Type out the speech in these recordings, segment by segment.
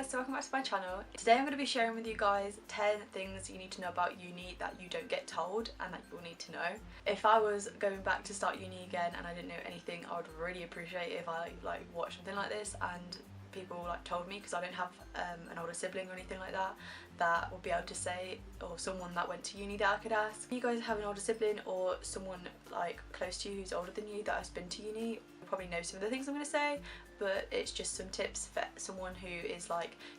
guys, so welcome back to my channel. Today I'm going to be sharing with you guys 10 things you need to know about uni that you don't get told and that you'll need to know. If I was going back to start uni again and I didn't know anything, I would really appreciate it if I watched something like this and people told me, because I don't have an older sibling or anything like that would be able to say, or someone that went to uni that I could ask. If you guys have an older sibling or someone close to you who's older than you that has been to uni, you probably know some of the things I'm going to say, but it's just some tips for someone who is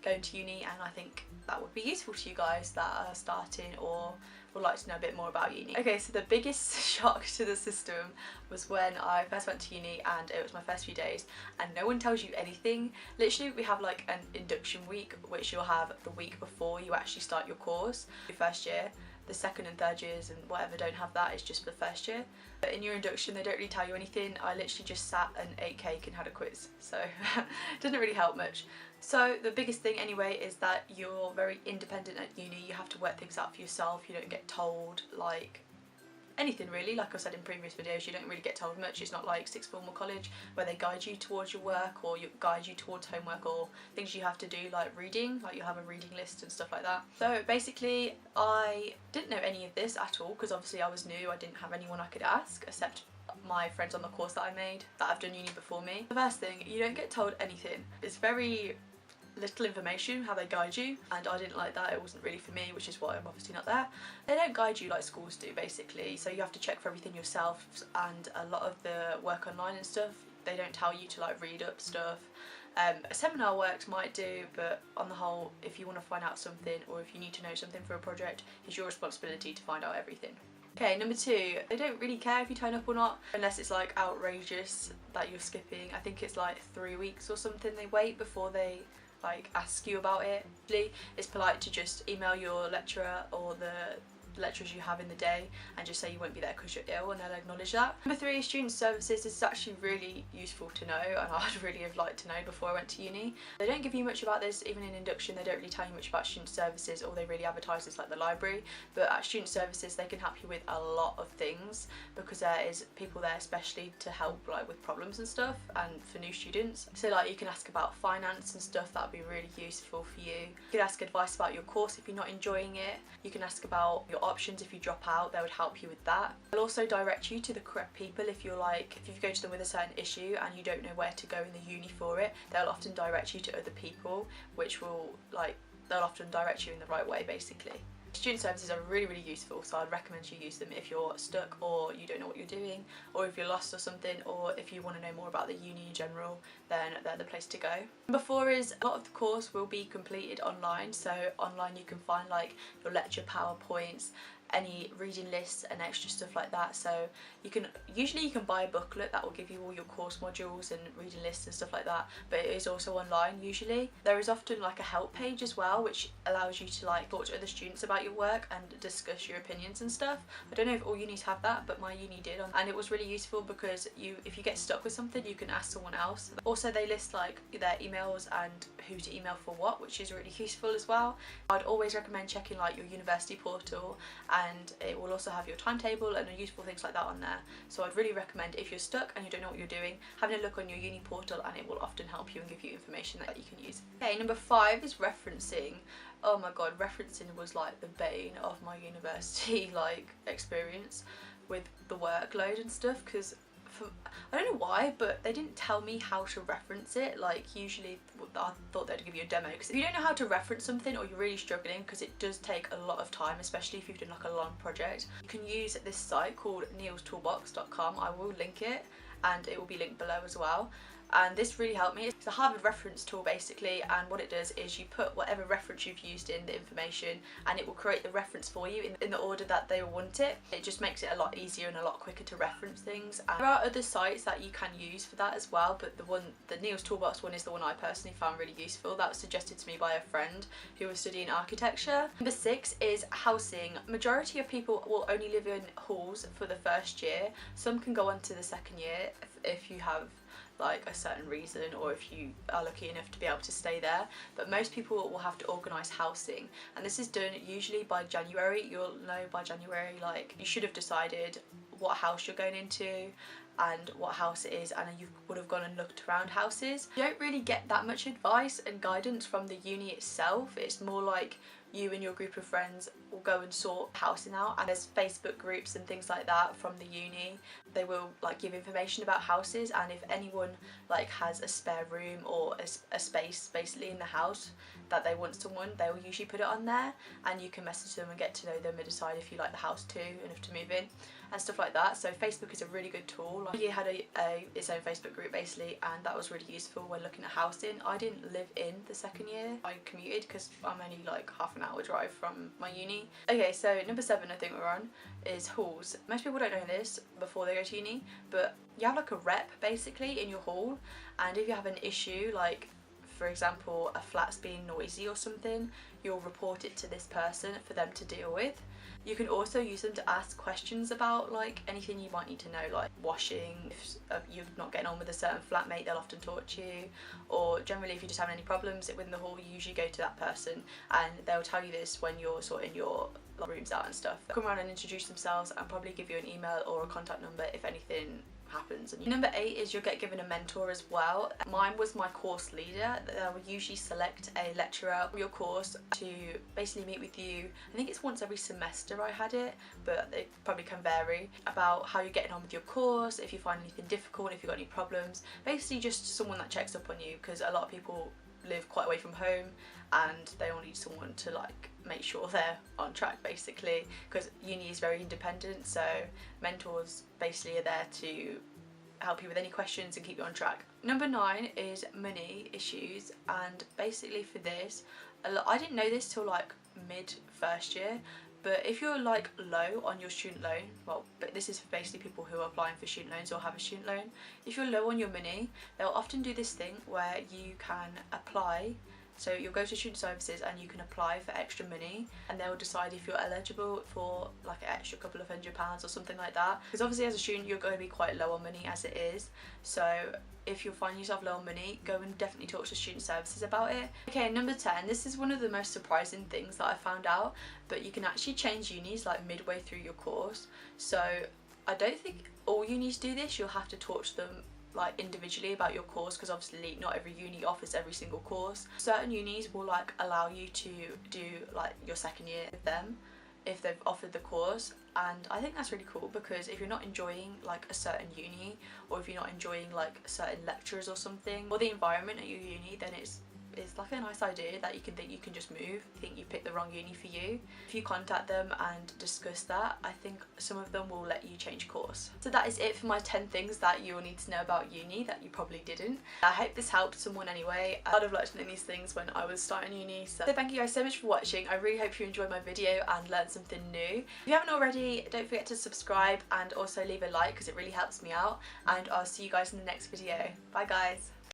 going to uni, and I think that would be useful to you guys that are starting or would like to know a bit more about uni. Okay, so the biggest shock to the system was when I first went to uni and it was my first few days and no one tells you anything. Literally we have an induction week, which you'll have the week before you actually start your course, your first year. The second and third years and whatever don't have that, it's just for the first year. But in your induction they don't really tell you anything. I literally just sat and ate cake and had a quiz, so it didn't really help much. So the biggest thing anyway is that you're very independent at uni. You have to work things out for yourself. You don't get told anything really. Like I said in previous videos, you don't really get told much. It's not like sixth form or college where they guide you towards your work or guide you towards homework or things you have to do, like reading, you'll have a reading list and stuff like that. So basically I didn't know any of this at all because obviously I was new. I didn't have anyone I could ask except my friends on the course that I made that have done uni before me. The first thing, you don't get told anything. It's very little information how they guide you, and I didn't like that. It wasn't really for me, which is why I'm obviously not there. They don't guide you like schools do basically, so you have to check for everything yourself, and a lot of the work online and stuff, they don't tell you to read up stuff. A seminar works might do, but on the whole, if you want to find out something or if you need to know something for a project, it's your responsibility to find out everything. Okay, number two, they don't really care if you turn up or not, unless it's outrageous that you're skipping. I think it's 3 weeks or something they wait before they ask you about it. It's polite to just email your lecturer or the lecturers you have in the day and just say you won't be there because you're ill, and they'll acknowledge that. Number three, student services. This is actually really useful to know, and I'd really have liked to know before I went to uni. They don't give you much about this. Even in induction they don't really tell you much about student services. All they really advertise is the library, but at student services they can help you with a lot of things because there is people there especially to help with problems and stuff, and for new students. So you can ask about finance and stuff. That would be really useful for you. You could ask advice about your course if you're not enjoying it. You can ask about your options if you drop out. They would help you with that. They'll also direct you to the correct people. If you're if you go to them with a certain issue and you don't know where to go in the uni for it, they'll often direct you to other people, which will they'll often direct you in the right way basically. Student services are really, really useful, so I'd recommend you use them if you're stuck or you don't know what you're doing, or if you're lost or something, or if you want to know more about the uni in general, then they're the place to go. Number four is a lot of the course will be completed online, so online you can find your lecture PowerPoints, any reading lists and extra stuff like that. So you can buy a booklet that will give you all your course modules and reading lists and stuff like that, but it is also online usually. There is often a help page as well, which allows you to talk to other students about your work and discuss your opinions and stuff. I don't know if all unis have that, but my uni did, and it was really useful because if you get stuck with something you can ask someone else. Also they list their emails and who to email for what, which is really useful as well. I'd always recommend checking your university portal, and it will also have your timetable and useful things like that on there. So I'd really recommend, if you're stuck and you don't know what you're doing, having a look on your uni portal, and it will often help you and give you information that you can use. Okay, number five is referencing. Oh my god, referencing was the bane of my university experience with the workload and stuff, because I don't know why, but they didn't tell me how to reference it. Usually I thought they'd give you a demo, because if you don't know how to reference something or you're really struggling, because it does take a lot of time, especially if you've done a long project, you can use this site called neilstoolbox.com. I will link it and it will be linked below as well. And this really helped me. It's a Harvard reference tool basically, and what it does is you put whatever reference you've used in the information and it will create the reference for you in the order that they want it. It just makes it a lot easier and a lot quicker to reference things. And there are other sites that you can use for that as well, but the Neil's Toolbox one is the one I personally found really useful. That was suggested to me by a friend who was studying architecture. Number six is housing. Majority of people will only live in halls for the first year. Some can go on to the second year if you have a certain reason, or if you are lucky enough to be able to stay there, but most people will have to organise housing, and this is done usually by January. You'll know by January, you should have decided what house you're going into, and what house it is, and you would have gone and looked around houses. You don't really get that much advice and guidance from the uni itself. It's more like you and your group of friends will go and sort housing out, and there's Facebook groups and things like that from the uni. They will like give information about houses, and if anyone like has a spare room or a space basically in the house that they want someone, they will usually put it on there, and you can message them and get to know them and decide if you like the house too and if to move in and stuff like that. So Facebook is a really good tool. Like, it had its own Facebook group basically, and that was really useful when looking at housing. I didn't live in the second year. I commuted because I'm only like half an hour drive from my uni. Okay, so number 7 I think we're on is halls. Most people don't know this before they go to uni, but you have like a rep basically in your hall, and if you have an issue, like for example a flat's being noisy or something, you'll report it to this person for them to deal with. You can also use them to ask questions about like anything you might need to know, like washing. If you're not getting on with a certain flatmate, they'll often talk to you, or generally if you're just having any problems within the hall, you usually go to that person and they'll tell you this when you're sorting your rooms out and stuff. They'll come around and introduce themselves and probably give you an email or a contact number if anything happens. Number 8 is you'll get given a mentor as well. Mine was my course leader. They will usually select a lecturer for your course to basically meet with you. I think it's once every semester I had it, but it probably can vary, about how you're getting on with your course, if you find anything difficult, if you've got any problems. Basically just someone that checks up on you, because a lot of people live quite away from home and they all need someone to like make sure they're on track basically, because uni is very independent, so mentors basically are there to help you with any questions and keep you on track. Number 9 is money issues, and basically for this, I didn't know this till like mid first year, but if you're like low on your student loan, well, but this is for basically people who are applying for student loans or have a student loan. If you're low on your money, they'll often do this thing where you can apply. So you'll go to student services and you can apply for extra money, and they'll decide if you're eligible for like an extra couple of £100 or something like that. Because obviously as a student you're going to be quite low on money as it is. So if you find yourself low on money, go and definitely talk to student services about it. Okay, number 10, this is one of the most surprising things that I found out, but you can actually change unis like midway through your course. So I don't think all unis do this. You'll have to talk to them like individually about your course, because obviously not every uni offers every single course. Certain unis will like allow you to do like your second year with them if they've offered the course, and I think that's really cool, because if you're not enjoying like a certain uni, or if you're not enjoying like certain lecturers or something, or the environment at your uni, then it's like a nice idea that you can think you can just move. I think you picked the wrong uni for you. If you contact them and discuss that, I think some of them will let you change course. So that is it for my 10 things that you will need to know about uni that you probably didn't. I hope this helped someone anyway. I'd have liked to know these things when I was starting uni. So thank you guys so much for watching. I really hope you enjoyed my video and learned something new. If you haven't already, don't forget to subscribe and also leave a like, because it really helps me out. And I'll see you guys in the next video. Bye guys.